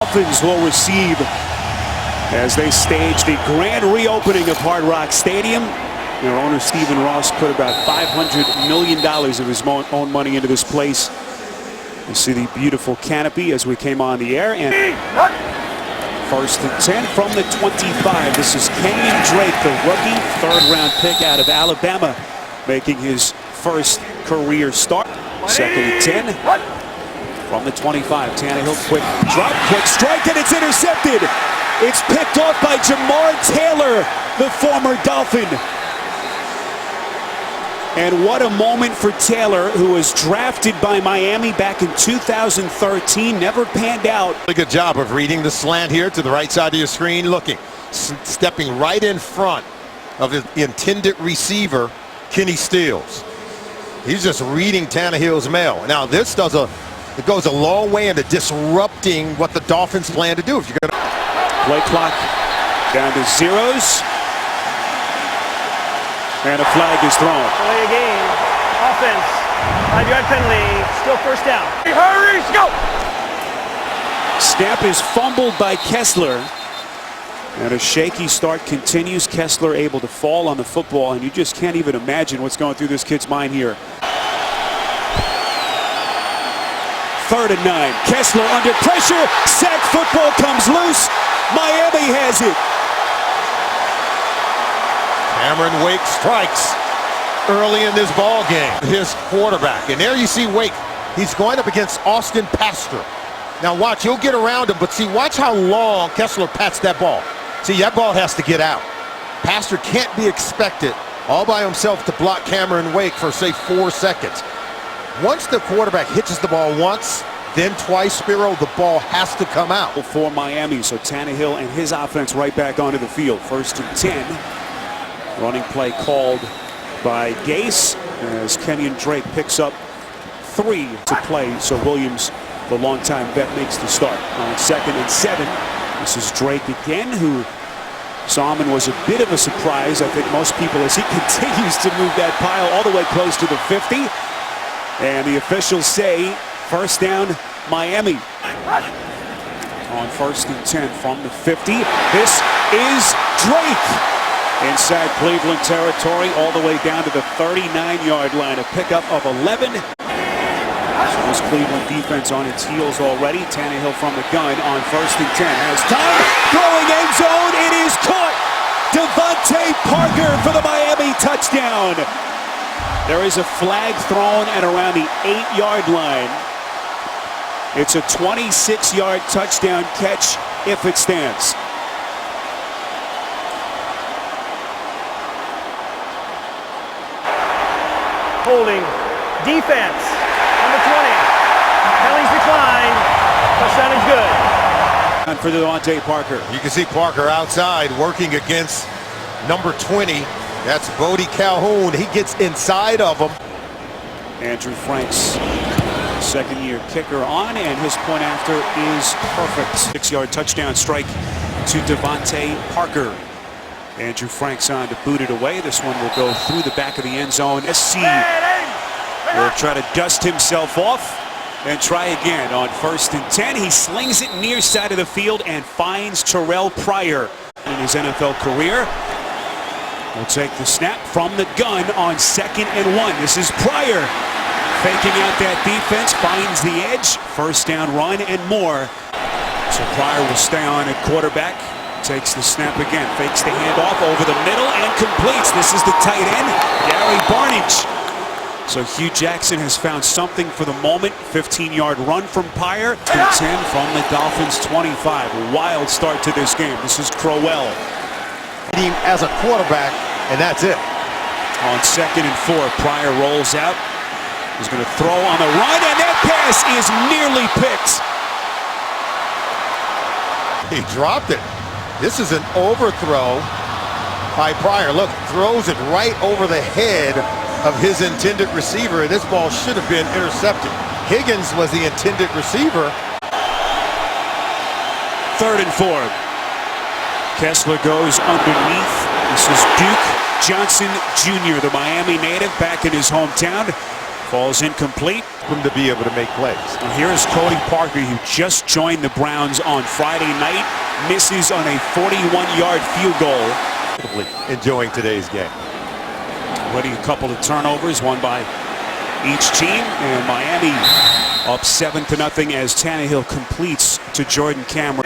Dolphins will receive as they stage the grand reopening of Hard Rock Stadium. Their owner Stephen Ross put about $500 million of his own money into this place. You see the beautiful canopy as we came on the air. And first and 10 from the 25. This is Kenyon Drake, the rookie, third-round pick out of Alabama, making his first career start. Second and 10. From the 25, Tannehill, quick drop, quick strike, and it's intercepted. It's picked off by Jamar Taylor, the former Dolphin. And what a moment for Taylor, who was drafted by Miami back in 2013, never panned out. A good job of reading the slant here to the right side of your screen, looking, stepping right in front of the intended receiver, Kenny Stills. He's just reading Tannehill's mail. Now this it goes a long way into disrupting what the Dolphins plan to do. If you're going to play clock down to zeros, and a flag is thrown. Play a game. Offense. 5-yard penalty. Still first down. Hurry, go! Snap is fumbled by Kessler, and a shaky start continues. Kessler able to fall on the football, and you just can't even imagine what's going through this kid's mind here. 3rd and 9. Kessler under pressure. Sack football comes loose. Miami has it. Cameron Wake strikes early in this ball game. His quarterback. And there you see Wake. He's going up against Austin Pastor. Now watch, he'll get around him, but see, watch how long Kessler pats that ball. See, that ball has to get out. Pastor can't be expected all by himself to block Cameron Wake for, say, 4 seconds. Once the quarterback hitches the ball once, then twice, Spiro, the ball has to come out. For Miami, so Tannehill and his offense right back onto the field. 1st and 10. Running play called by Gase as Kenyon Drake picks up 3 to play. So Williams, the longtime vet, makes the start. On 2nd and 7, this is Drake again, who saw him and was a bit of a surprise, I think most people, as he continues to move that pile all the way close to the 50. And the officials say first down, Miami. On 1st and 10 from the 50. This is Drake inside Cleveland territory, all the way down to the 39-yard line. A pickup of 11. So this Cleveland defense on its heels already. Tannehill from the gun on 1st and 10. Has time. Throwing end zone. It is caught. Devontae Parker for the Miami touchdown. There is a flag thrown at around the 8-yard line. It's a 26-yard touchdown catch if it stands. Holding. Defense. Number 20. Penalties declined. Touchdown is good. And for Devontae Parker. You can see Parker outside working against number 20. That's Bodie Calhoun. He gets inside of him. Andrew Franks, second-year kicker on, and his point after is perfect. 6-yard touchdown strike to Devontae Parker. Andrew Franks on to boot it away. This one will go through the back of the end zone. SC will try to dust himself off and try again on 1st and 10. He slings it near side of the field and finds Terrell Pryor in his NFL career. Will take the snap from the gun on 2nd and 1. This is Pryor faking out that defense, finds the edge, first down run and more. So Pryor will stay on at quarterback, takes the snap again, fakes the handoff over the middle and completes. This is the tight end, Gary Barnidge. So Hugh Jackson has found something for the moment. 15-yard run from Pryor to 10 from the Dolphins 25. A wild start to this game. This is Crowell. As a quarterback, and that's it. On 2nd and 4, Pryor rolls out. He's going to throw on the run, and that pass is nearly picked. He dropped it. This is an overthrow by Pryor. Look, throws it right over the head of his intended receiver, and this ball should have been intercepted. Higgins was the intended receiver. 3rd and 4. Kessler goes underneath. This is Duke Johnson Jr., the Miami native, back in his hometown. Falls incomplete. Him to be able to make plays. And here's Cody Parker, who just joined the Browns on Friday night. Misses on a 41-yard field goal. Enjoying today's game. Already a couple of turnovers, one by each team. And Miami up 7-0 as Tannehill completes to Jordan Cameron.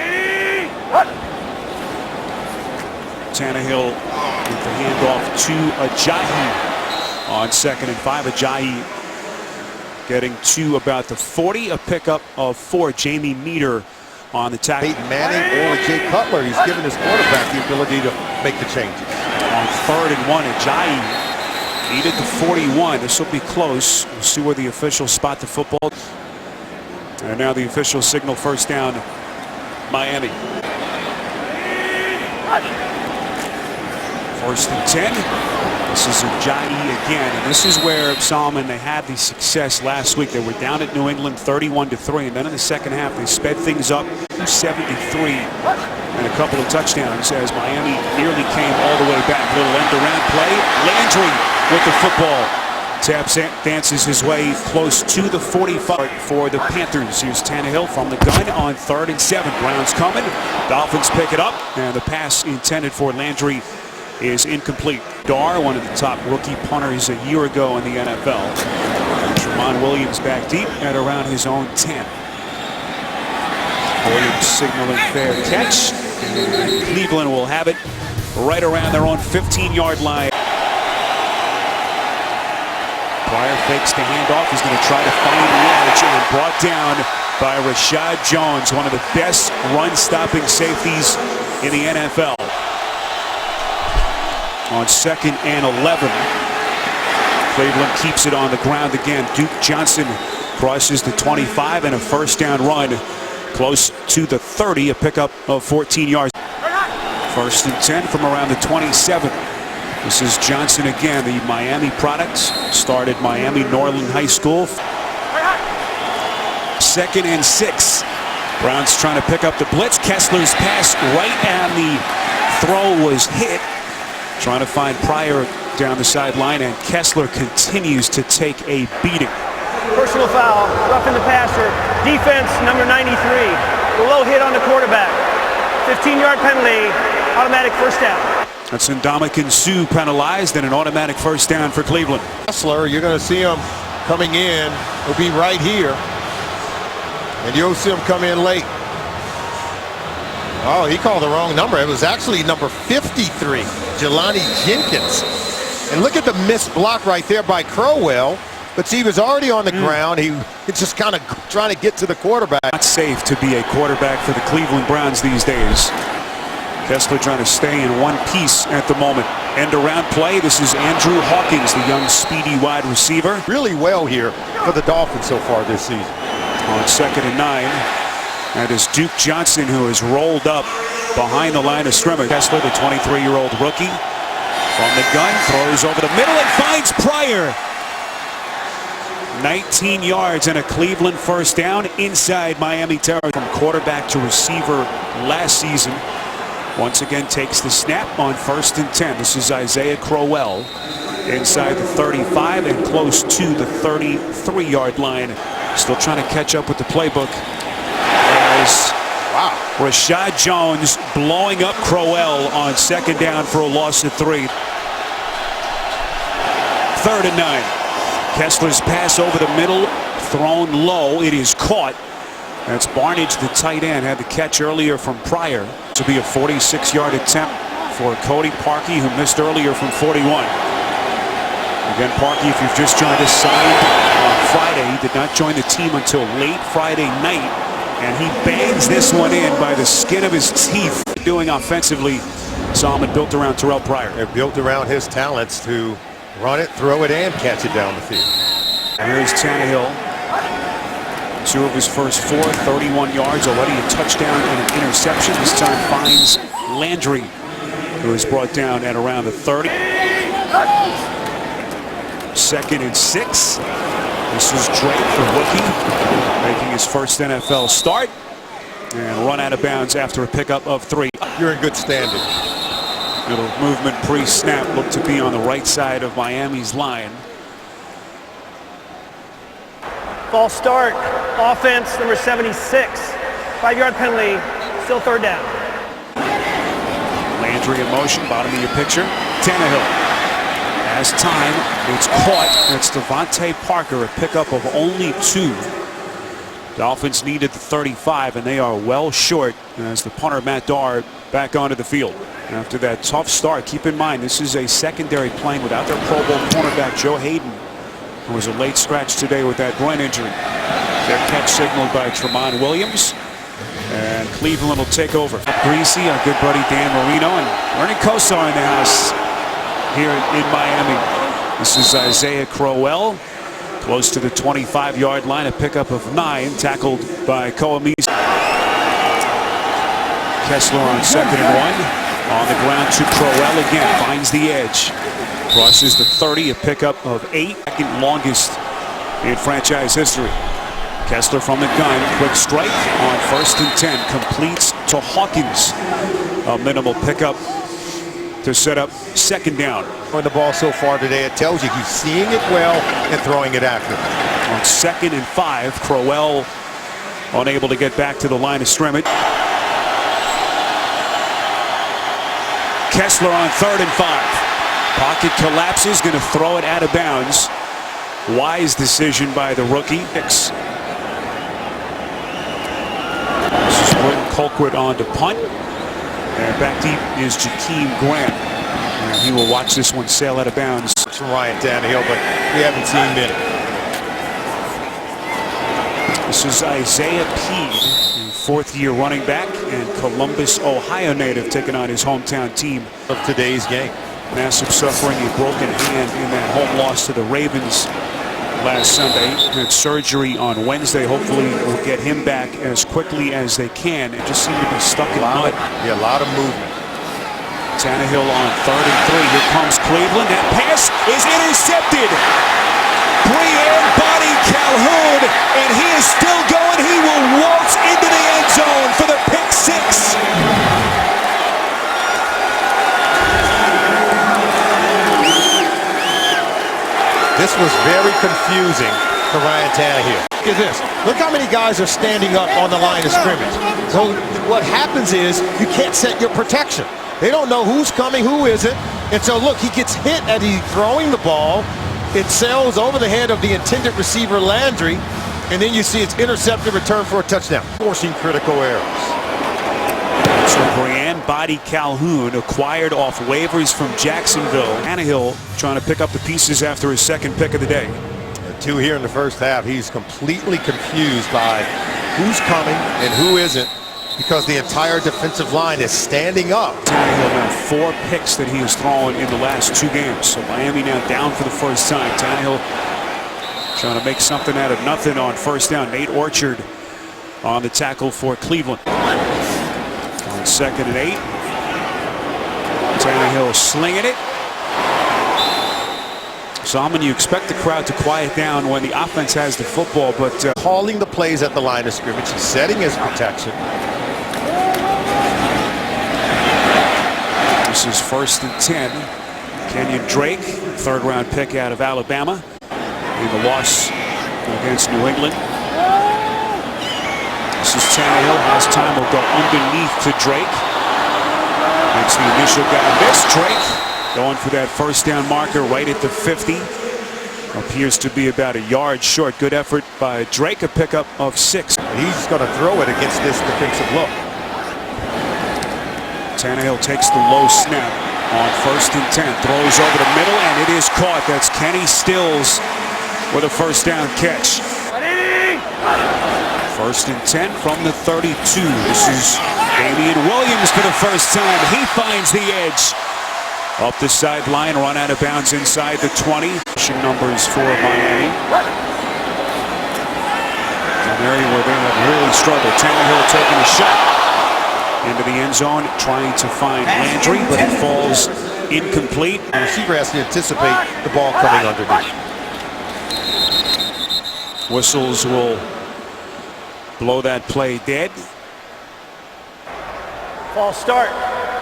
Tannehill with the handoff to Ajayi on 2nd and 5. Ajayi getting to about the 40, a pickup of 4. Jamie Meter on the tackle. Peyton Manning or Jay Cutler, he's given his quarterback the ability to make the changes. On 3rd and 1, Ajayi needed the 41. This will be close. We'll see where the officials spot the football. And now the officials signal first down, Miami. 1st and 10. This is Ajayi again, and this is where Solomon, they had the success last week. They were down at New England 31-3, and then in the second half they sped things up to 73 and a couple of touchdowns as Miami nearly came all the way back. Little end around play. Landry with the football. Taps dances his way close to the 45 for the Panthers. Here's Tannehill from the gun on 3rd and 7. Browns coming. Dolphins pick it up, and the pass intended for Landry is incomplete. Dar, one of the top rookie punters a year ago in the NFL. Tramon Williams back deep at around his own 10. Williams signaling fair catch. And Cleveland will have it right around their own 15-yard line. Pryor fakes the handoff. He's going to try to find the edge, and brought down by Rashad Jones, one of the best run-stopping safeties in the NFL. On 2nd and 11. Cleveland keeps it on the ground again. Duke Johnson crosses the 25 and a first down run close to the 30, a pickup of 14 yards. 1st and 10 from around the 27. This is Johnson again, the Miami product. Started Miami Norland High School. 2nd and 6. Browns trying to pick up the blitz. Kessler's pass right, and the throw was hit. Trying to find Pryor down the sideline, and Kessler continues to take a beating. Personal foul, roughing the passer. Defense, number 93. The low hit on the quarterback. 15-yard penalty, automatic first down. That's Ndamukong Suh penalized, and an automatic first down for Cleveland. Kessler, you're going to see him coming in. He'll be right here. And you'll see him come in late. Oh, he called the wrong number. It was actually number 53, Jelani Jenkins. And look at the missed block right there by Crowell. But see, he was already on the ground. He's just kind of trying to get to the quarterback. Not safe to be a quarterback for the Cleveland Browns these days. Kessler trying to stay in one piece at the moment. End around play. This is Andrew Hawkins, the young speedy wide receiver. Really well here for the Dolphins so far this season. On 2nd and 9. That is Duke Johnson, who is rolled up behind the line of scrimmage. Kessler, the 23-year-old rookie, from the gun, throws over the middle and finds Pryor. 19 yards and a Cleveland first down inside Miami territory. From quarterback to receiver last season. Once again takes the snap on 1st and 10. This is Isaiah Crowell inside the 35 and close to the 33-yard line. Still trying to catch up with the playbook. Wow. Rashad Jones blowing up Crowell on 2nd down for a loss of 3. 3rd and 9. Kessler's pass over the middle, thrown low. It is caught. That's Barnage, the tight end, had the catch earlier from Pryor. This will be a 46-yard attempt for Cody Parkey, who missed earlier from 41. Again, Parkey, if you've just joined us, signed on Friday. He did not join the team until late Friday night. And he bangs this one in by the skin of his teeth. Doing offensively, Solomon built around Terrell Pryor. They're built around his talents to run it, throw it, and catch it down the field. And here's Tannehill. 2 of his first 4, 31 yards, already a touchdown and an interception. This time finds Landry, who is brought down at around the 30. 2nd and 6. This is Drake, the rookie, making his first NFL start, and run out of bounds after a pickup of 3. You're in good standing. Little movement pre-snap, looked to be on the right side of Miami's line. False start. Offense, number 76. 5-yard penalty. Still third down. Landry in motion, bottom of your picture. Tannehill has time. It's caught. It's Devontae Parker, a pickup of only 2. Dolphins needed the 35, and they are well short as the punter Matt Darr back onto the field. After that tough start, keep in mind this is a secondary playing without their Pro Bowl cornerback Joe Hayden, who was a late scratch today with that groin injury. Their catch signaled by Tramon Williams, and Cleveland will take over. Greasy, our good buddy Dan Marino, and Ernie Kosar in the house here in Miami. This is Isaiah Crowell. Close to the 25-yard line, a pickup of 9, tackled by Coamise. Kessler on 2nd and 1. On the ground to Crowell again, finds the edge. Crosses the 30, a pickup of 8, second longest in franchise history. Kessler from the gun, quick strike on 1st and 10, completes to Hawkins. A minimal pickup to set up 2nd down. On the ball so far today, it tells you he's seeing it well and throwing it accurately. On 2nd and 5, Crowell unable to get back to the line of scrimmage. Kessler on 3rd and 5. Pocket collapses, going to throw it out of bounds. Wise decision by the rookie. This is Wilton Colquitt on to punt. And back deep is Jakeem Grant. And he will watch this one sail out of bounds. From Ryan Tannehill, but we haven't seen many. This is Isaiah Peed, 4th-year running back and Columbus, Ohio native, taking on his hometown team. Of today's game. Massive suffering, a broken hand in that home loss to the Ravens last Sunday. Had surgery on Wednesday. Hopefully will get him back as quickly as they can. It just seemed to be stuck in mud. Yeah, a lot of movement. Tannehill on 3rd and 3. Here comes Cleveland. That pass is intercepted. Brian Body Calhoun, and he is still going. He will waltz into the end zone for the pick 6. This was very confusing for Ryan Tannehill. Look at this. Look how many guys are standing up on the line of scrimmage. So what happens is you can't set your protection. They don't know who's coming, who isn't. And so look, he gets hit as he's throwing the ball. It sails over the head of the intended receiver Landry, and then you see it's intercepted, return for a touchdown. Forcing critical errors. So Brian Body Calhoun, acquired off waivers from Jacksonville. Tannehill trying to pick up the pieces after his 2nd pick of the day. 2 here in the first half. He's completely confused by who's coming and who isn't, because the entire defensive line is standing up. Tannehill now 4 picks that he has thrown in the last 2 games. So Miami now down for the first time. Tannehill trying to make something out of nothing on 1st down. Nate Orchard on the tackle for Cleveland. On 2nd and 8. Tannehill slinging it. Salmon, you expect the crowd to quiet down when the offense has the football, but calling the plays at the line of scrimmage. He's setting his protection. This is 1st and 10. Kenyon Drake, 3rd-round pick out of Alabama, in the loss against New England. This is Tannehill, has time, will go underneath to Drake. Makes the initial guy miss. Drake going for that 1st down marker right at the 50. Appears to be about a yard short. Good effort by Drake, a pickup of 6. He's going to throw it against this defensive look. Tannehill takes the low snap on 1st and 10. Throws over the middle, and it is caught. That's Kenny Stills with a 1st down catch. 1st and 10 from the 32. This is Damian Williams for the first time. He finds the edge. Up the sideline, run out of bounds inside the 20. Numbers for Miami. An area where they have really struggled. Tannehill taking a shot into the end zone, trying to find Landry, but it falls incomplete. The receiver has to anticipate the ball coming underneath. Whistles will blow that play dead. False start.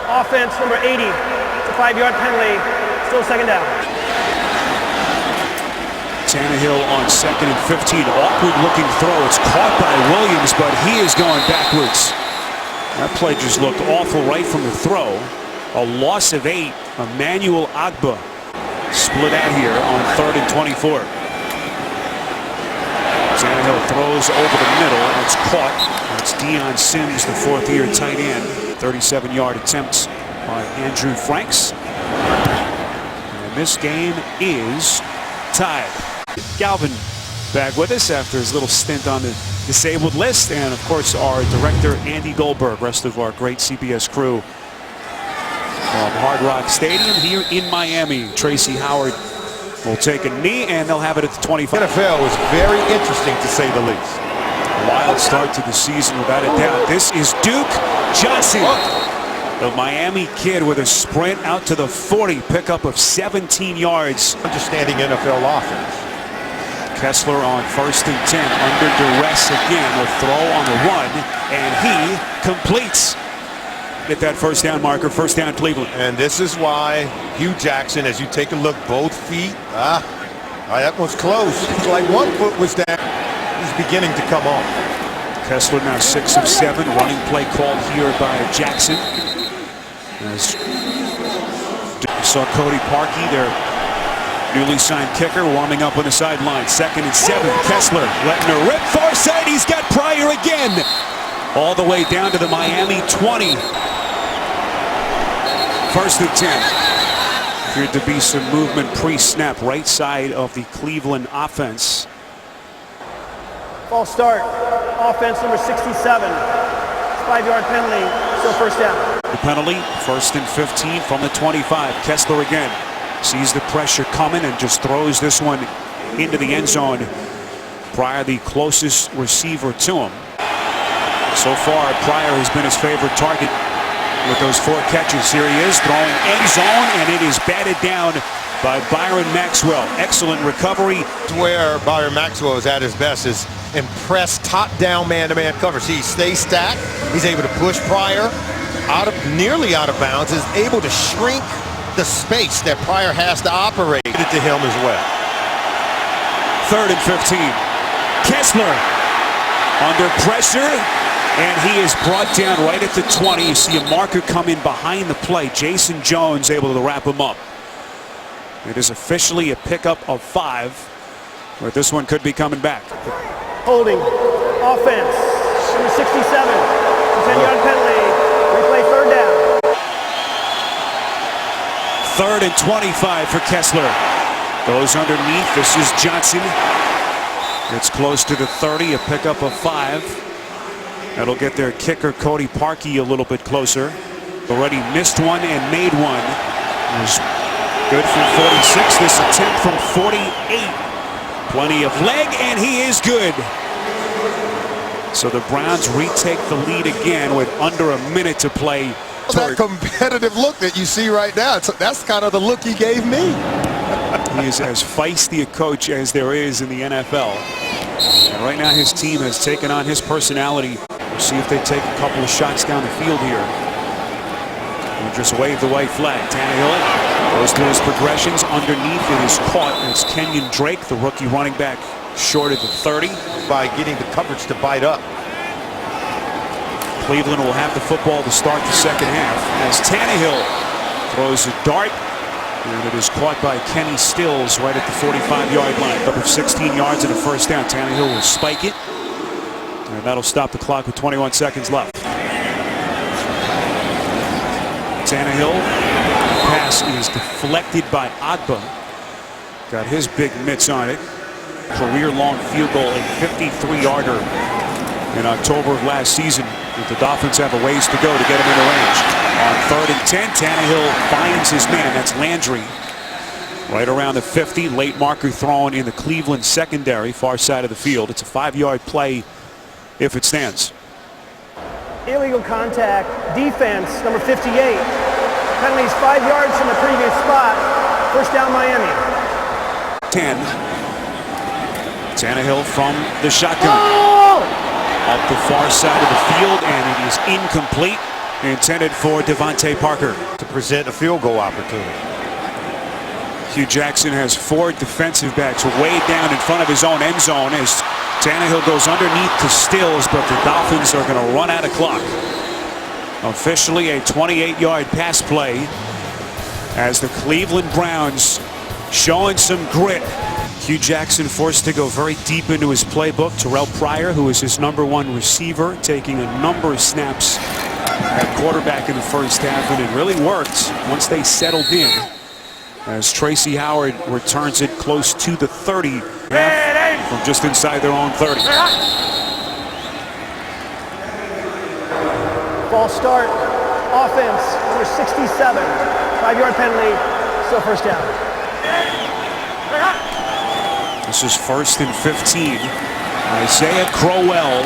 Offense, number 80. It's a 5-yard penalty. Still 2nd down. Tannehill on 2nd and 15. Awkward looking throw. It's caught by Williams, but he is going backwards. That play just looked awful right from the throw. A loss of 8. Emmanuel Agba split out here on 3rd and 24. Tannehill throws over the middle, and it's caught. That's Deion Sims, the 4th-year tight end. 37-yard attempt by Andrew Franks. And this game is tied. Galvin back with us after his little stint on the disabled list, and of course our director Andy Goldberg, rest of our great CBS crew from Hard Rock Stadium here in Miami. Tracy Howard will take a knee, and they'll have it at the 25. NFL was very interesting, to say the least. A wild start to the season without a doubt. This is Duke Johnson, the Miami kid, with a sprint out to the 40, pickup of 17 yards. Understanding NFL offense. Kessler on 1st and 10, under duress again, a throw on the run, and he completes. At that first down marker, first down Cleveland. And this is why Hugh Jackson, as you take a look, both feet, that was close. It's like one foot was down. He's beginning to come off. Kessler now 6 of 7, running play called here by Jackson. As we saw Cody Parkey, their newly signed kicker, warming up on the sideline. 2nd and 7, Kessler letting her rip far side. He's got Pryor again, all the way down to the Miami 20. 1st and 10. Appeared to be some movement pre-snap, right side of the Cleveland offense. False start. Offense number 67. 5-yard penalty. Still first down. The penalty, 1st and 15 from the 25. Kessler again sees the pressure coming and just throws this one into the end zone. Pryor, the closest receiver to him. So far, Pryor has been his favorite target with those 4 catches. Here he is throwing end zone, and it is batted down by Byron Maxwell. Excellent recovery. Where Byron Maxwell is at his best is impress top-down man-to-man coverage. He stays stacked. He's able to push Pryor nearly out of bounds. Is able to shrink the space that Pryor has to operate. It to him as well. 3rd and 15. Kessler under pressure, and he is brought down right at the 20. You see a marker come in behind the play. Jason Jones able to wrap him up. It is officially a pickup of 5, but this one could be coming back. Holding. Offense. Number 67. 10-yard penalty. Replay 3rd down. 3rd and 25 for Kessler. Goes underneath. This is Johnson. It's close to the 30, a pickup of 5. That'll get their kicker, Cody Parkey, a little bit closer. Already missed one and made one. It was good from 46. This attempt from 48. Plenty of leg, and he is good. So the Browns retake the lead again with under a minute to play. That competitive look that you see right now, that's kind of the look he gave me. He is as feisty a coach as there is in the NFL. And right now his team has taken on his personality. We'll see if they take a couple of shots down the field here. We'll just wave the white flag. Tannehill goes through his progressions. Underneath it is caught. It's Kenyon Drake, the rookie running back, short of the 30. By getting the coverage to bite up. Cleveland will have the football to start the 2nd half as Tannehill throws a dart, and it is caught by Kenny Stills right at the 45-yard line. Up of 16 yards and a first down. Tannehill will spike it, and that'll stop the clock with 21 seconds left. Tannehill, pass is deflected by Agba. Got his big mitts on it. Career-long field goal, a 53-yarder in October of last season. The Dolphins have a ways to go to get him into range. On 3rd and 10, Tannehill finds his man. That's Landry. Right around the 50, late marker thrown in the Cleveland secondary, far side of the field. It's a 5-yard play if it stands. Illegal contact. Defense, number 58. Penalties 5 yards from the previous spot. First down, Miami. 10. Tannehill from the shotgun. Up the far side of the field, and it is incomplete. Intended for Devontae Parker. To present a field goal opportunity. Hugh Jackson has 4 defensive backs way down in front of his own end zone as Tannehill goes underneath to Stills, but the Dolphins are going to run out of clock. Officially a 28-yard pass play as the Cleveland Browns showing some grit. Hugh Jackson forced to go very deep into his playbook. Terrell Pryor, who is his #1 receiver, taking a number of snaps at quarterback in the first half, and it really worked once they settled in. As Tracy Howard returns it close to the 30 from just inside their own 30. False start. Offense, number 67. 5-yard penalty. Still first down. This is 1st and 15. Isaiah Crowell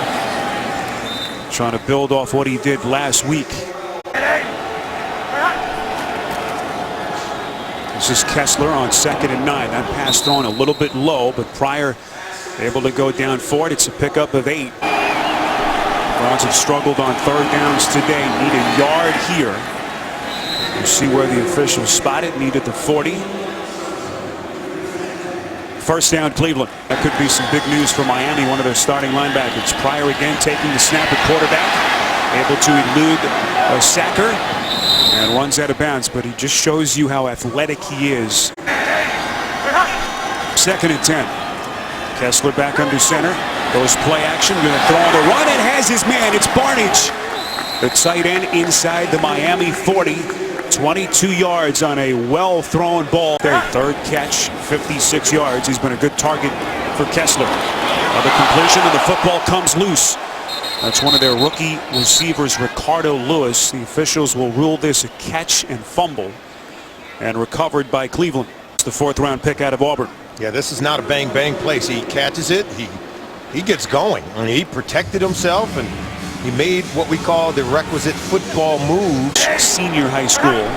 trying to build off what he did last week. This is Kessler on 2nd and 9. That passed on a little bit low, but Pryor able to go down for it. It's a pickup of 8. Browns have struggled on 3rd downs today. Need a yard here. You see where the officials spot it. Needed the 40. First down, Cleveland. That could be some big news for Miami, one of their starting linebackers. Pryor again taking the snap at quarterback. Able to elude a sacker and runs out of bounds, but he just shows you how athletic he is. 2nd and 10. Kessler back under center. Goes play action. Going to throw on the run and has his man. It's Barnidge. The tight end inside the Miami 40. 22 yards on a well-thrown ball. Their 3rd catch, 56 yards. He's been a good target for Kessler. Another completion, and the football comes loose. That's one of their rookie receivers, Ricardo Lewis. The officials will rule this a catch and fumble, and recovered by Cleveland. It's the 4th-round pick out of Auburn. Yeah, this is not a bang-bang place. He catches it. He gets going. I mean, he protected himself, and he made what we call the requisite football move. Senior high school.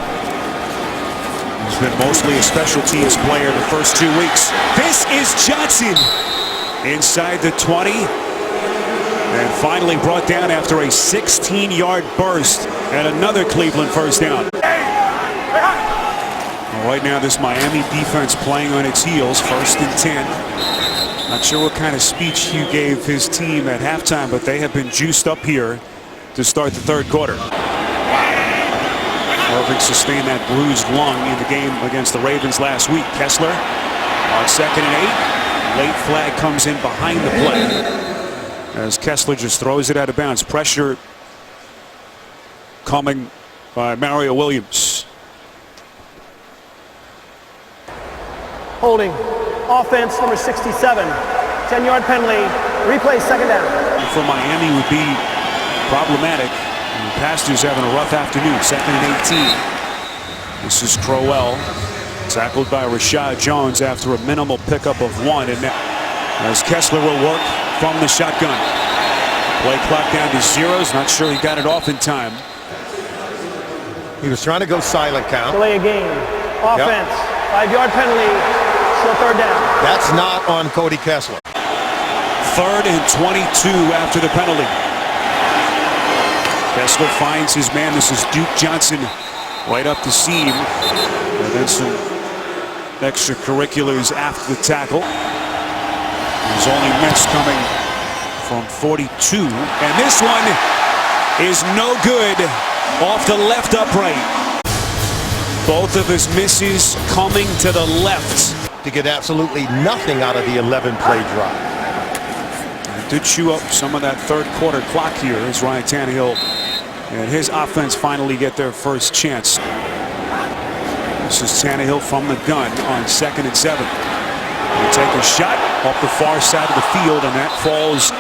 He's been mostly a special teams player the first 2 weeks. This is Johnson inside the 20. And finally brought down after a 16-yard burst and another Cleveland first down. Well, right now this Miami defense playing on its heels. 1st and 10. Not sure what kind of speech he gave his team at halftime, but they have been juiced up here to start the 3rd quarter. Harvick sustained that bruised lung in the game against the Ravens last week. Kessler on 2nd and 8. Late flag comes in behind the play as Kessler just throws it out of bounds. Pressure coming by Mario Williams. Holding. Offense, number 67. 10-yard penalty. Replay, 2nd down. For Miami would be problematic. And the Pastors having a rough afternoon. 2nd and 18. This is Crowell. Tackled by Rashad Jones after a minimal pickup of 1. And as Kessler will work from the shotgun. Play clock down to 0s. Not sure he got it off in time. He was trying to go silent count. Delay a game. Offense. 5-yard penalty. Still 3rd down. That's not on Cody Kessler. 3rd and 22 after the penalty. Kessler finds his man. This is Duke Johnson right up the seam. And then some extracurriculars after the tackle. There's only miss coming from 42. And this one is no good off the left upright. Both of his misses coming to the left. To get absolutely nothing out of the 11-play drive. It did chew up some of that 3rd quarter clock here as Ryan Tannehill and his offense finally get their first chance. This is Tannehill from the gun on 2nd and 7. They take a shot off the far side of the field, and that falls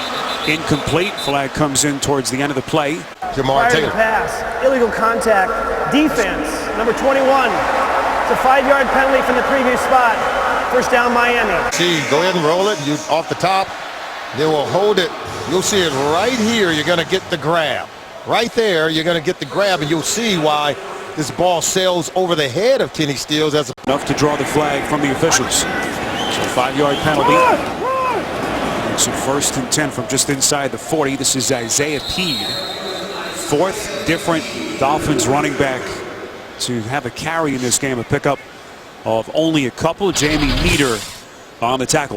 incomplete. Flag comes in towards the end of the play. Jamar Taylor. Pass. Illegal contact. Defense, number 21. It's a 5-yard penalty from the previous spot. First down, Miami. See, go ahead and roll it. You off the top. They will hold it. You'll see it right here. You're going to get the grab. Right there, you're going to get the grab, and you'll see why this ball sails over the head of Kenny Stills. As enough to draw the flag from the officials. So 5-yard penalty. It's a 1st and 10 from just inside the 40. This is Isaiah Peed. 4th different Dolphins running back to have a carry in this game, a pickup of only a couple. Jamie Meter on the tackle.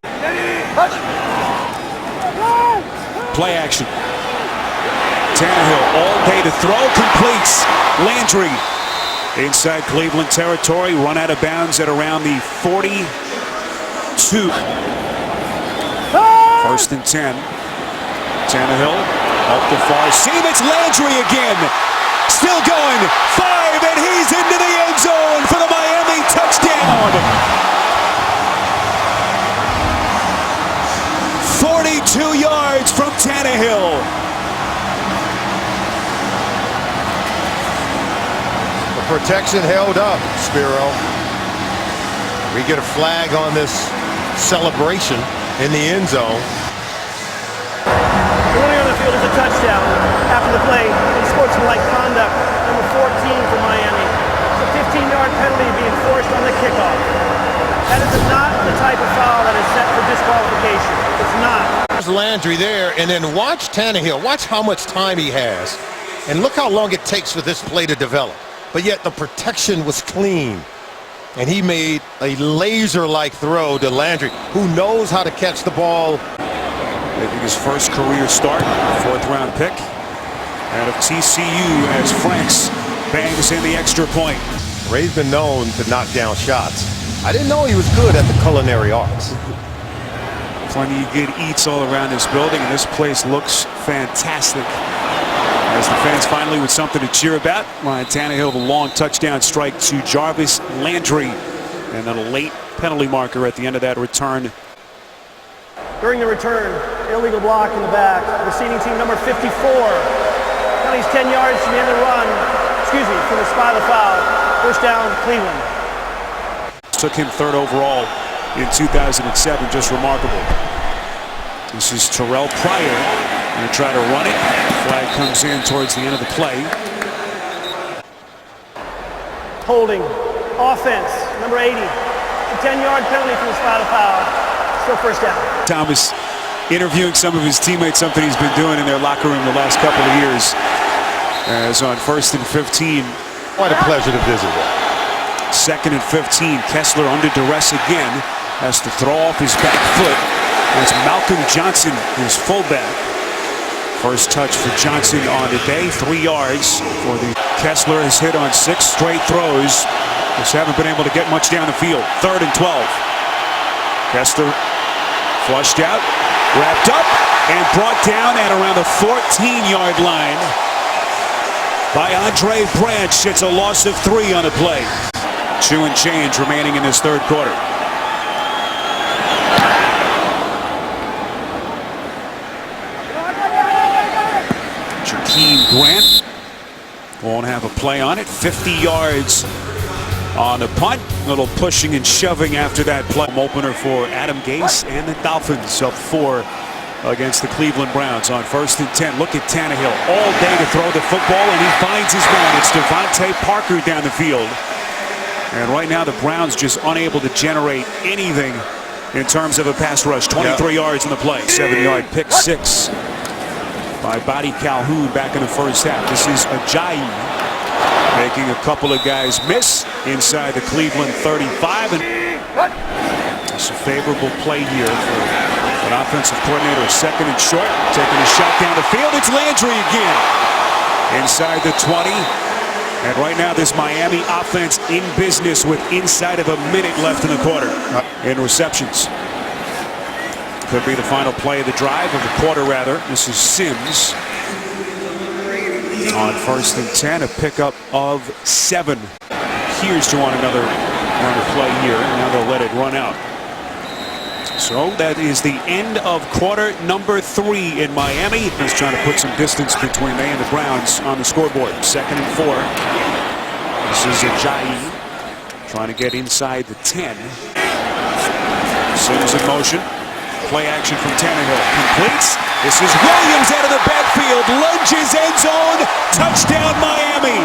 Play action. Tannehill all day to throw, completes. Landry inside Cleveland territory, run out of bounds at around the 42. First and 10. Tannehill up the far seam. It's Landry again. Still going. 5, and he's into the end zone for the Miami touchdown. 42 yards from Tannehill. The protection held up, Spiro. We get a flag on this celebration in the end zone. The running on the field is a touchdown. After the play, sportsmanlike conduct, number 14 for Miami. It's a 15-yard penalty being forced on the kickoff. That is not the type of foul that is set for disqualification. It's not. There's Landry there, and then watch Tannehill. Watch how much time he has. And look how long it takes for this play to develop. But yet the protection was clean. And he made a laser-like throw to Landry, who knows how to catch the ball. Making his first career start, 4th-round pick out of TCU as Franks bangs in the extra point. Ray's been known to knock down shots. I didn't know he was good at the culinary arts. Plenty of good eats all around this building, and this place looks fantastic. As the fans finally with something to cheer about, Ryan Tannehill, the long touchdown strike to Jarvis Landry, and then a late penalty marker at the end of that return. During the return, illegal block in the back. Receiving team number 54. Penalties 10 yards from the end of the run. From the spot of the foul. First down, Cleveland. Took him 3rd overall in 2007. Just remarkable. This is Terrell Pryor. Going to try to run it. Flag comes in towards the end of the play. Holding. Offense. Number 80. A 10-yard penalty from the spot of foul. Still first down. Thomas interviewing some of his teammates, something he's been doing in their locker room the last couple of years. As on 1st and 15. Quite a pleasure to visit with. 2nd and 15. Kessler under duress again. Has to throw off his back foot. As Malcolm Johnson, his fullback. First touch for Johnson on the day. 3 yards for the Kessler has hit on 6 straight throws. Just haven't been able to get much down the field. 3rd and 12. Kessler flushed out, wrapped up, and brought down at around the 14-yard line by Andre Branch. It's a loss of 3 on the play. 2 and change remaining in this 3rd quarter. Jakeem Grant won't have a play on it. 50 yards on the punt. Little pushing and shoving after that play. Opener for Adam Gase and the Dolphins up 4 against the Cleveland Browns on 1st and 10. Look at Tannehill all day to throw the football, and he finds his man. It's Devontae Parker down the field. And right now the Browns just unable to generate anything in terms of a pass rush. 23 yards in the play. 7-yard pick 6 by Buddy Calhoun back in the first half. This is Ajayi making a couple of guys miss inside the Cleveland 35. And it's a favorable play here for an offensive coordinator. 2nd and short, taking a shot down the field. It's Landry again inside the 20. And right now this Miami offense in business with inside of a minute left in the quarter in receptions. Could be the final play of the drive, of the quarter rather. This is Sims on 1st and 10, a pickup of 7. Here's to on another play here. Now they'll let it run out. So that is the end of quarter number 3 in Miami. Just trying to put some distance between they and the Browns on the scoreboard. 2nd and 4. This is Ajayi trying to get inside the 10. Sims in motion. Play action from Tannehill. Completes. This is Williams out of the backfield. Lunges end zone. Touchdown Miami.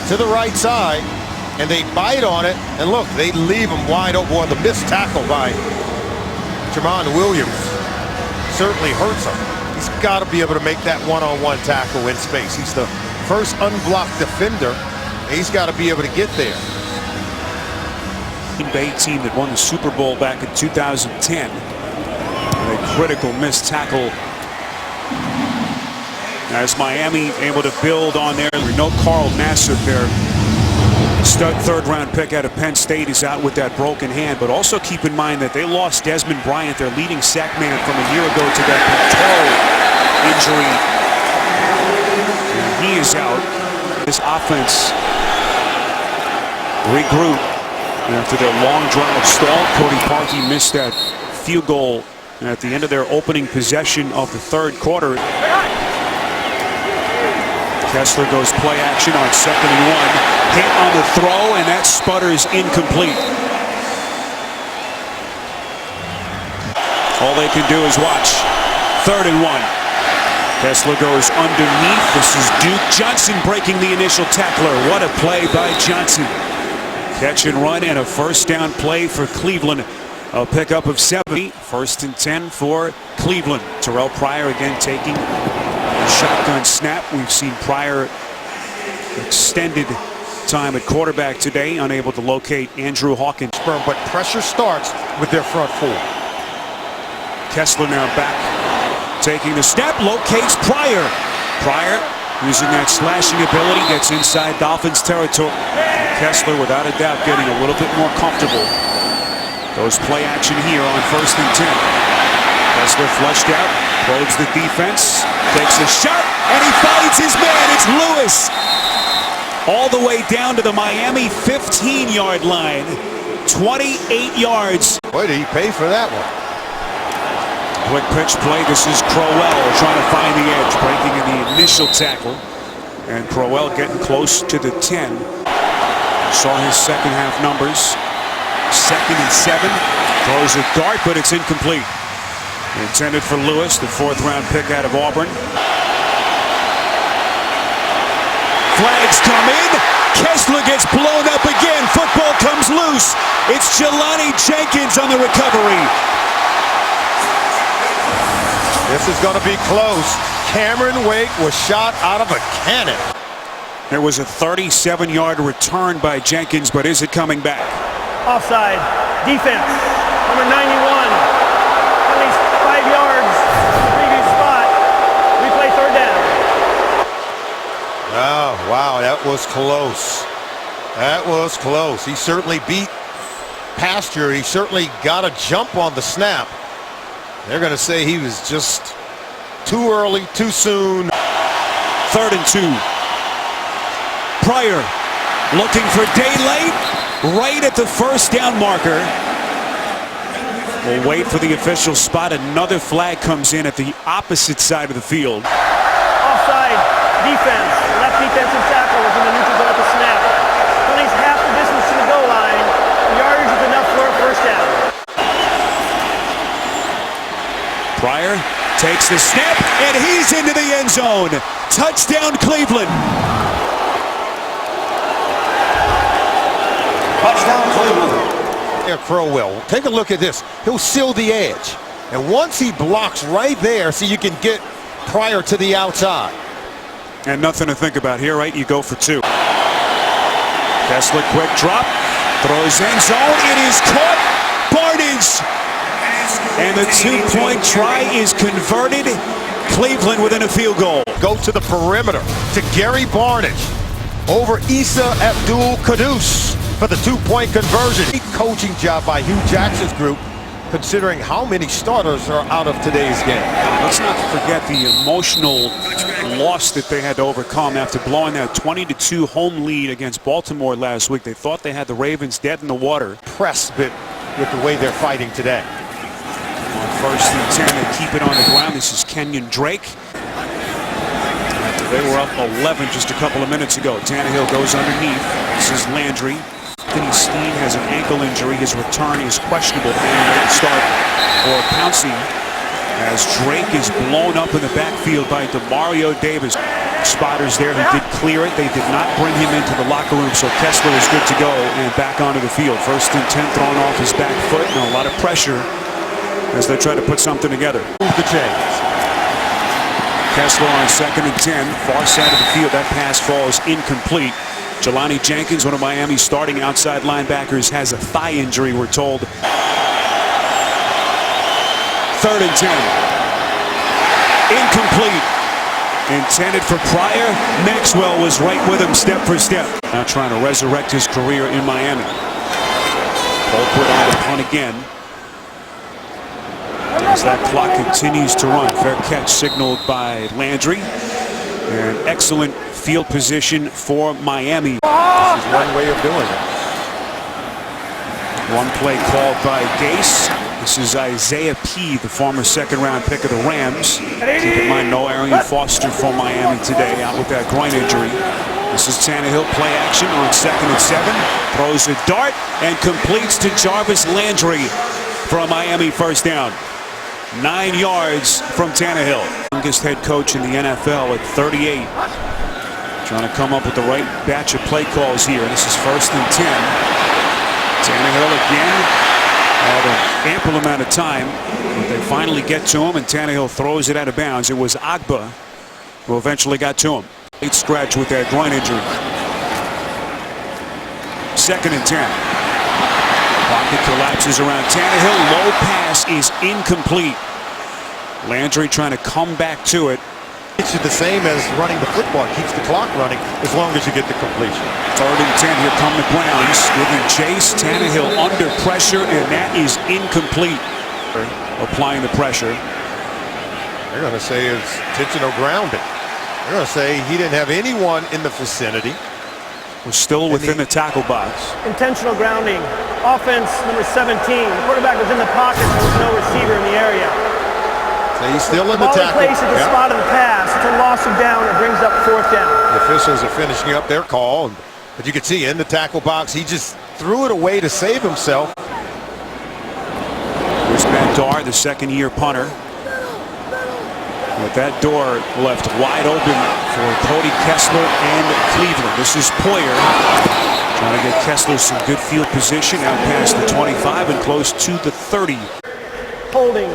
To the right side, and they bite on it, and look, they leave him wide open. Well, the missed tackle by Jamon Williams certainly hurts him. He's got to be able to make that one-on-one tackle in space. He's the first unblocked defender. And he's got to be able to get there. Green Bay team that won the Super Bowl back in 2010. A critical missed tackle as Miami able to build on there. We know Carl Nassib, their stud third-round pick out of Penn State, is out with that broken hand. But also keep in mind that they lost Desmond Bryant, their leading sack man, from a year ago to that pectoral injury. And he is out. This offense regroup after their long drive stall. Cody Parkey missed that field goal at the end of their opening possession of the third quarter. Kessler goes play action on 2nd and 1. Hit on the throw, and that sputters incomplete. All they can do is watch. 3rd and 1. Kessler goes underneath. This is Duke Johnson breaking the initial tackler. What a play by Johnson. Catch and run and a first down play for Cleveland. A pickup of 70. 1st and 10 for Cleveland. Terrell Pryor again taking a shotgun snap. We've seen Pryor extended time at quarterback today, unable to locate Andrew Hawkins. But pressure starts with their front four. Kessler now back, taking the snap, locates Pryor. Pryor using that slashing ability, gets inside Dolphins territory. Kessler, without a doubt, getting a little bit more comfortable. Goes play action here on 1st and 10. Kessler flushed out, probes the defense, takes a shot, and he finds his man. It's Lewis. All the way down to the Miami 15-yard line. 28 yards. Boy, did he pay for that one. Quick pitch play. This is Crowell trying to find the edge, breaking in the initial tackle. And Crowell getting close to the 10. Saw his second half numbers. 2nd and 7. Throws a dart, but it's incomplete. Intended for Lewis, the 4th-round pick out of Auburn. Flags come in. Kessler gets blown up again. Football comes loose. It's Jelani Jenkins on the recovery. This is going to be close. Cameron Wake was shot out of a cannon. There was a 37-yard return by Jenkins, but is it coming back? Offside. Defense. Number 91. At least 5 yards. Previous spot. Replay 3rd down. Oh, wow, that was close. That was close. He certainly beat Pasture. He certainly got a jump on the snap. They're going to say he was just too early, too soon. 3rd and 2. Pryor looking for daylight right at the first down marker. We'll wait for the official spot. Another flag comes in at the opposite side of the field. Offside. Defense. Left defensive tackle was in the neutral zone at the snap. Penalty's half the distance to the goal line. Yardage is enough for a first down. Pryor takes the snap, and he's into the end zone. Touchdown, Cleveland. Touchdown, Cleveland. There, Crowell. Take a look at this. He'll seal the edge. And once he blocks right there, so you can get Pryor to the outside. And nothing to think about here, right? You go for 2. Kessler, quick drop. Throws end zone. It is caught. Barnage. And the 2-point try is converted. Cleveland within a field goal. Go to the perimeter to Gary Barnage over Issa Abdul-Quddus for the 2-point conversion. Great coaching job by Hugh Jackson's group, considering how many starters are out of today's game. Let's not forget the emotional loss that they had to overcome after blowing that 20-2 home lead against Baltimore last week. They thought they had the Ravens dead in the water. Press bit with the way they're fighting today. On 1st and 10, they keep it on the ground. This is Kenyon Drake. They were up 11 just a couple of minutes ago. Tannehill goes underneath. This is Landry. Anthony Steen has an ankle injury. His return is questionable. And start for Pouncey as Drake is blown up in the backfield by Demario Davis. Spotters there who did clear it. They did not bring him into the locker room, so Kessler is good to go and back onto the field. 1st and 10 thrown off his back foot, and a lot of pressure as they try to put something together. Move the chains. Kessler on 2nd and 10, far side of the field. That pass falls incomplete. Jelani Jenkins, one of Miami's starting outside linebackers, has a thigh injury, we're told. 3rd and 10. Incomplete. Intended for Pryor. Maxwell was right with him step for step. Now trying to resurrect his career in Miami. Colquitt on the punt again. As that clock continues to run. Fair catch signaled by Landry. And excellent field position for Miami. This is one way of doing it. One play called by Gase. This is Isaiah P., the former 2nd-round pick of the Rams. Keep in mind, no Arian Foster for Miami today, out with that groin injury. This is Tannehill, play action on 2nd and 7. Throws a dart and completes to Jarvis Landry for a Miami first down. 9 yards from Tannehill. Youngest head coach in the NFL at 38. Trying to come up with the right batch of play calls here. This is 1st and 10. Tannehill again. Had an ample amount of time, but they finally get to him, and Tannehill throws it out of bounds. It was Agba who eventually got to him. Late stretch with that groin injury. 2nd and 10. Pocket collapses around Tannehill. Low pass is incomplete. Landry trying to come back to it. It's the same as running the football. It keeps the clock running as long as you get the completion. 3rd and 10. Here come the Browns. Giving chase. Tannehill under pressure, and that is incomplete. Applying the pressure. They're going to say it's intentional grounding. They're going to say he didn't have anyone in the vicinity. Was still within the tackle box. Intentional grounding. Offense number 17. The quarterback was in the pocket. There was no receiver in the area. So he's still in the tackle. Ball in place at the spot of the pass. It's a loss of down. It brings up 4th down. The officials are finishing up their call. But you can see in the tackle box, he just threw it away to save himself. Here's Matt Darr, the 2nd-year punter. With that door left wide open for Cody Kessler and Cleveland. This is Poyer trying to get Kessler some good field position out past the 25 and close to the 30. Holding.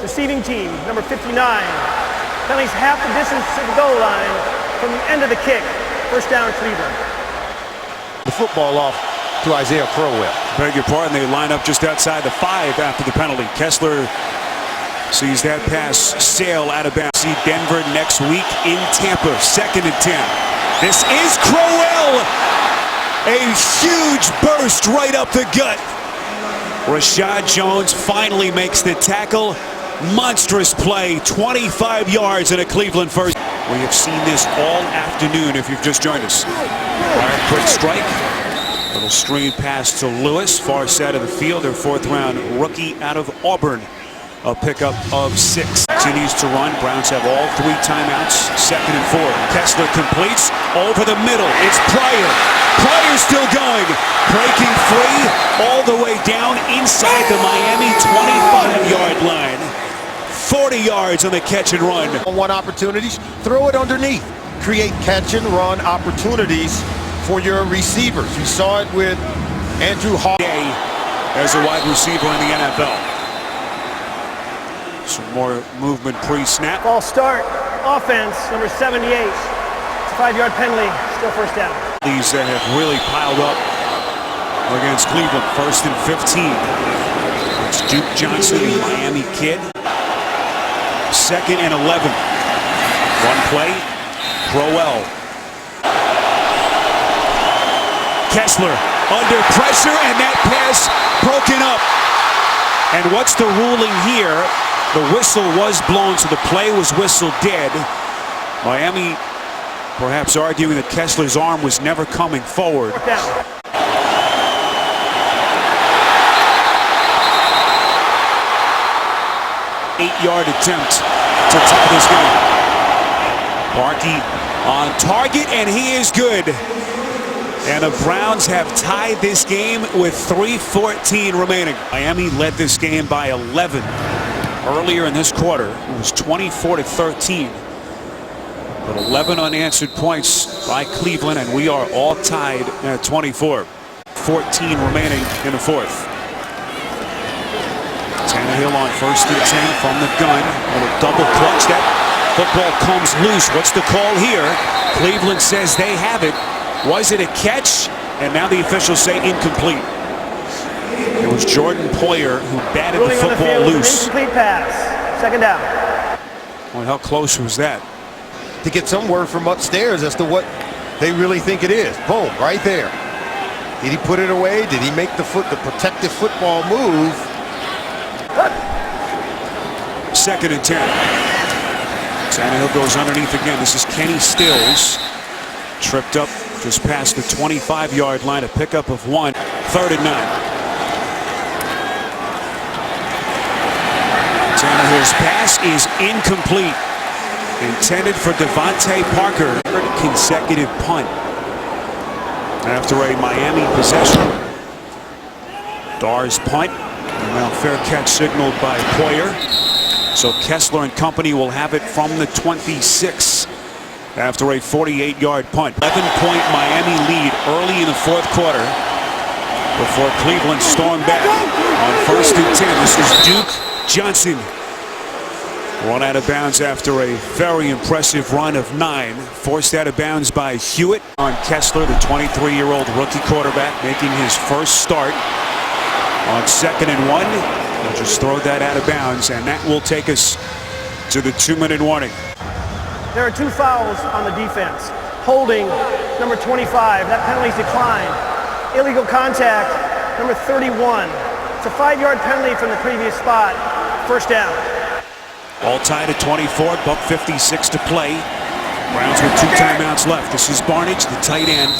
Receiving team, number 59. Penalties half the distance to the goal line from the end of the kick. 1st down, Cleveland. The football off to Isaiah Crowell. Beg your pardon, they line up just outside the 5 after the penalty. Kessler sees that pass sail out of bounds. See Denver next week in Tampa. 2nd and 10. This is Crowell. A huge burst right up the gut. Rashad Jones finally makes the tackle. Monstrous play, 25 yards in a Cleveland first. We have seen this all afternoon if you've just joined us. Quick strike. Little screen pass to Lewis, far side of the field. Their 4th-round rookie out of Auburn. A pickup of 6. Continues to run. Browns have all 3 timeouts. 2nd and 4. Kessler completes over the middle. It's Pryor. Pryor still going. Breaking free all the way down inside the Miami 25-yard line. 40 yards on the catch and run. One opportunities, throw it underneath. Create catch and run opportunities for your receivers. You saw it with Andrew Hall. As a wide receiver in the NFL. Some more movement pre-snap. Ball start. Offense, number 78. It's a 5-yard penalty. Still 1st down. These that have really piled up against Cleveland. 1st and 15. It's Duke Johnson, the Miami kid. 2nd and 11. One play. Crowell. Kessler under pressure, and that pass broken up. And what's the ruling here? The whistle was blown, so the play was whistled dead. Miami perhaps arguing that Kessler's arm was never coming forward. 8-yard attempt to tie this game. Parkey on target, and he is good. And the Browns have tied this game with 3:14 remaining. Miami led this game by 11. Earlier in this quarter, it was 24-13. But 11 unanswered points by Cleveland, and we are all tied at 24. 14 remaining in the 4th. Tannehill on 1st and 10 from the gun. A little double clutch. That Football comes loose. What's the call here? Cleveland says they have it. Was it a catch? And now the officials say incomplete. It was Jordan Poyer who batted the football loose. Incomplete pass. Second down. Well, how close was that? To get some word from upstairs as to what they really think it is. Boom, right there. Did he put it away? Did he make the protective football move? Second and 10. Tannehill goes underneath again. This is Kenny Stills. Tripped up just past the 25-yard line. A pickup of 1. 3rd and 9. Tannehill's pass is incomplete. Intended for Devontae Parker. Consecutive punt. After a Miami possession. Dar's punt. Well, fair catch signaled by Poyer. So Kessler and company will have it from the 26 after a 48-yard punt. 11-point Miami lead early in the 4th quarter before Cleveland stormed back on 1st and 10. This is Duke Johnson. Run out of bounds after a very impressive run of 9. Forced out of bounds by Hewitt on Kessler, the 23-year-old rookie quarterback, making his first start on 2nd and 1. We'll just throw that out of bounds, and that will take us to the 2-minute warning. There are 2 fouls on the defense. Holding, number 25. That penalty's declined. Illegal contact, number 31. It's a 5-yard penalty from the previous spot. First down. All tied at 24, buck 56 to play. Browns with 2 timeouts left. This is Barnage, the tight end,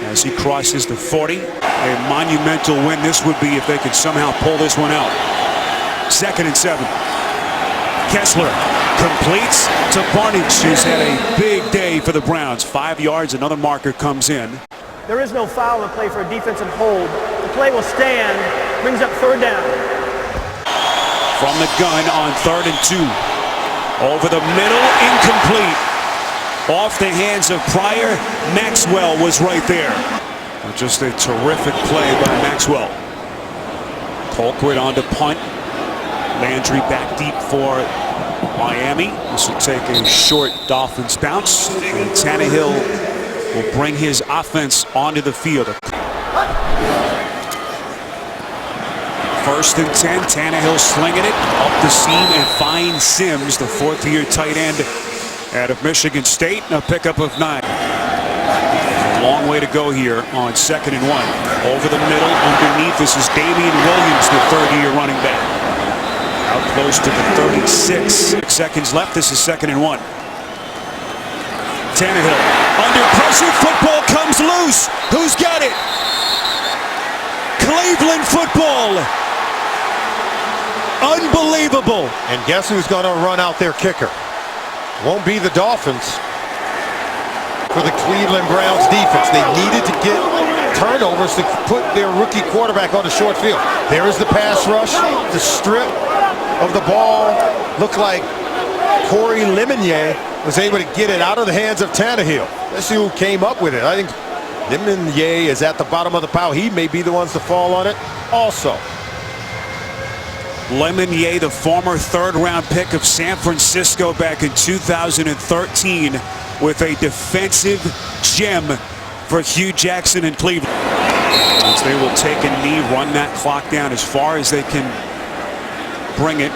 as he crosses the 40. A monumental win this would be if they could somehow pull this one out. 2nd and 7. Kessler completes to Barnage, who's had a big day for the Browns. 5 yards, another marker comes in. There is no foul in play for a defensive hold. The play will stand, brings up 3rd down. From the gun on 3rd and 2. Over the middle, incomplete. Off the hands of Pryor. Maxwell was right there. Just a terrific play by Maxwell. Colquitt on to punt. Landry back deep for Miami. This will take a short Dolphins bounce. And Tannehill will bring his offense onto the field. 1st and 10. Tannehill slinging it up the seam and finds Sims, the 4th-year tight end out of Michigan State. A pickup of 9. A long way to go here on 2nd and 1. Over the middle, underneath. This is Damian Williams, the 3rd-year running back. Out close to the 36. 6 seconds left. This is 2nd and 1. Tannehill under pressure. Football comes loose. Who's got it? Cleveland football. Unbelievable. And guess who's going to run out their kicker? Won't be the Dolphins. For the Cleveland Browns defense, they needed to get turnovers to put their rookie quarterback on the short field. There is the pass rush. The strip of the ball looked like Corey Lemonier was able to get it out of the hands of Tannehill. Let's see who came up with it. I think Lemonier is at the bottom of the pile. He may be the ones to fall on it also. Lemonier, the former 3rd-round pick of San Francisco back in 2013, with a defensive gem for Hugh Jackson and Cleveland. As they will take a knee, run that clock down as far as they can bring it.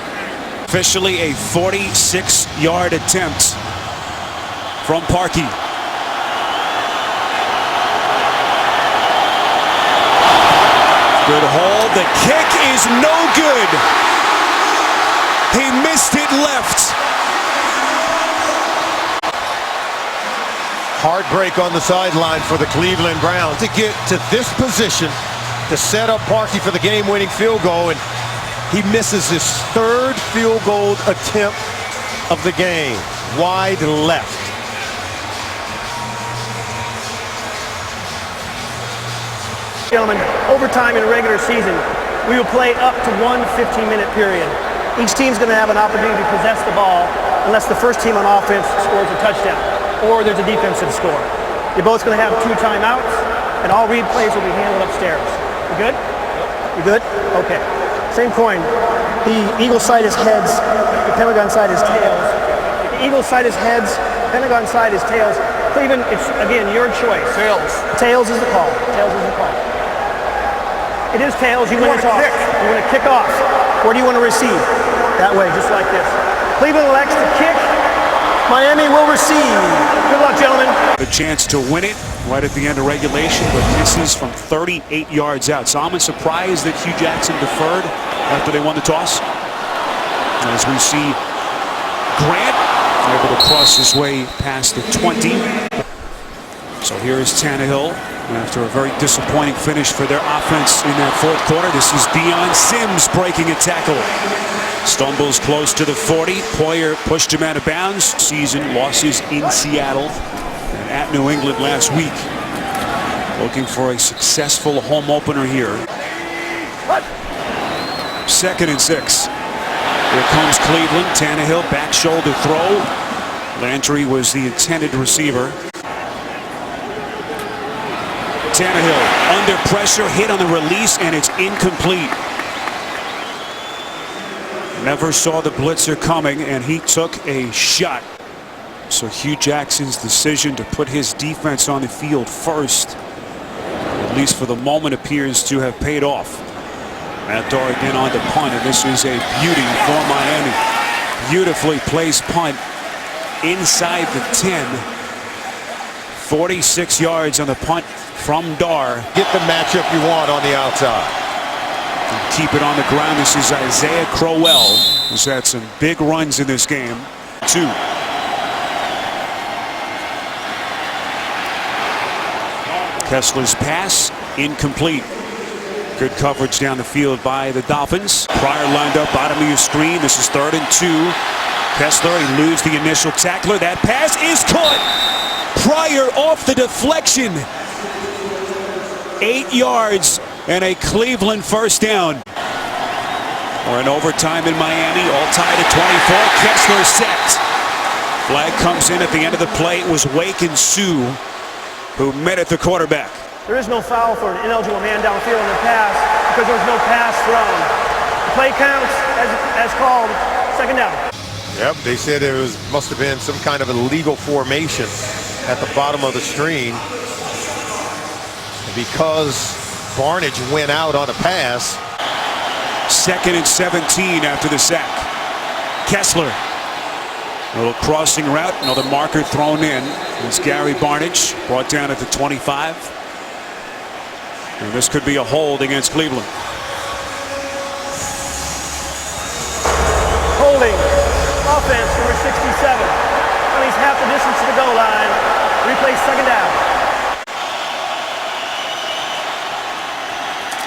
Officially a 46-yard attempt from Parkey. Good hold. The kick is no good. He missed it left. Heartbreak on the sideline for the Cleveland Browns to get to this position to set up Parkey for the game-winning field goal, and he misses his 3rd field goal attempt of the game. Wide left. Gentlemen, overtime in regular season, we will play up to 1 15-minute period. Each team's going to have an opportunity to possess the ball unless the first team on offense scores a touchdown or there's a defensive score. You're both going to have 2 timeouts, and all replays will be handled upstairs. You good? You good? Okay. Same coin. The Eagle side is heads, the Pentagon side is tails. Eagle side is heads, Pentagon side is tails. Cleveland, it's, again, your choice. Tails. Tails is the call. Tails is the call. It is tails. You win a toss. You want to kick off. Where do you want to receive? That way, just like this. Cleveland elects to kick. Miami will receive. Good luck, gentlemen. A chance to win it right at the end of regulation, but misses from 38 yards out. So I'm surprised that Hugh Jackson deferred after they won the toss. As we see Grant able to cross his way past the 20. So here is Tannehill after a very disappointing finish for their offense in that fourth quarter. This is Deion Sims breaking a tackle. Stumbles close to the 40. Poyer pushed him out of bounds. Season losses in Seattle and at New England last week. Looking for a successful home opener here. 2nd and 6. Here comes Cleveland. Tannehill back shoulder throw. Landry was the intended receiver. Tannehill under pressure, hit on the release, and it's incomplete. Never saw the blitzer coming, and he took a shot. So Hugh Jackson's decision to put his defense on the field first, at least for the moment, appears to have paid off. Matt Dar again on the punt, and this is a beauty for Miami. Beautifully placed punt inside the 10. 46 yards on the punt from Dar. Get the matchup you want on the outside. And keep it on the ground. This is Isaiah Crowell, who's had some big runs in this game. 2. Kessler's pass, incomplete. Good coverage down the field by the Dolphins. Pryor lined up bottom of your screen. This is 3rd and 2. Kessler eludes the initial tackler. That pass is caught. Pryor off the deflection. 8 yards and a Cleveland first down. We're in overtime in Miami. All tied at 24. Kessler sacked. Flag comes in at the end of the play. It was Wake and Sue who met at the quarterback. There is no foul for an ineligible man downfield in the pass because there was no pass thrown. The play counts as called. 2nd down. Yep, they said it must have been some kind of illegal formation at the bottom of the screen. And because Barnage went out on a pass. 2nd and 17 after the sack. Kessler. A little crossing route. Another marker thrown in. It's Gary Barnage brought down at the 25. And this could be a hold against Cleveland. Holding. Offense, number 67. Well, he's half the distance to the goal line. Replay 2nd down.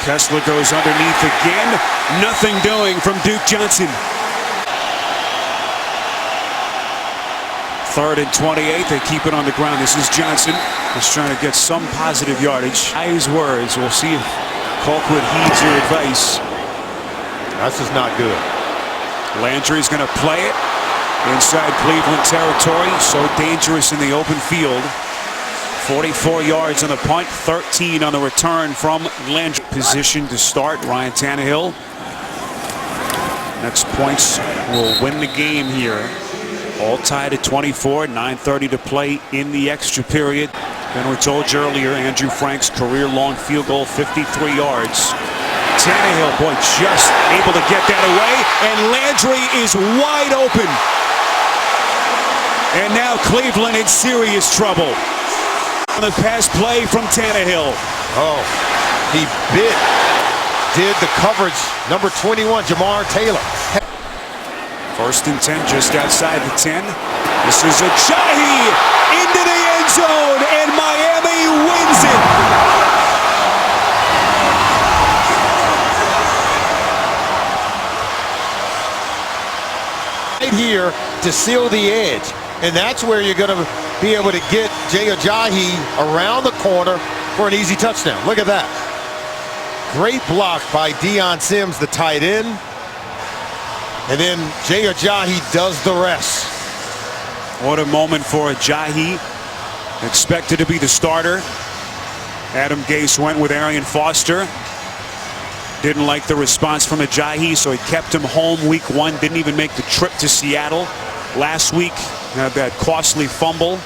Kessler goes underneath again. Nothing doing from Duke Johnson. 3rd and 28. They keep it on the ground. This is Johnson. Just trying to get some positive yardage. Wise words. We'll see if Colquitt heeds your advice. This is not good. Landry's going to play it inside Cleveland territory. So dangerous in the open field. 44 yards on the punt, 13 on the return from Landry. Position to start, Ryan Tannehill. Next points will win the game here. All tied at 24, 9:30 to play in the extra period. And we told you earlier, Andrew Frank's career-long field goal, 53 yards. Tannehill, boy, just able to get that away, and Landry is wide open. And now Cleveland in serious trouble. On the pass play from Tannehill. Oh, he did the coverage. Number 21, Jamar Taylor. 1st and 10, just outside the 10. This is Ajayi into the end zone, and Miami wins it. Right here to seal the edge, and that's where you're going to be able to get Jay Ajayi around the corner for an easy touchdown. Look at that. Great block by Deion Sims, the tight end. And then Jay Ajayi does the rest. What a moment for Ajayi. Expected to be the starter. Adam Gase went with Arian Foster. Didn't like the response from Ajayi, so he kept him home week 1. Didn't even make the trip to Seattle. Last week, had that costly fumble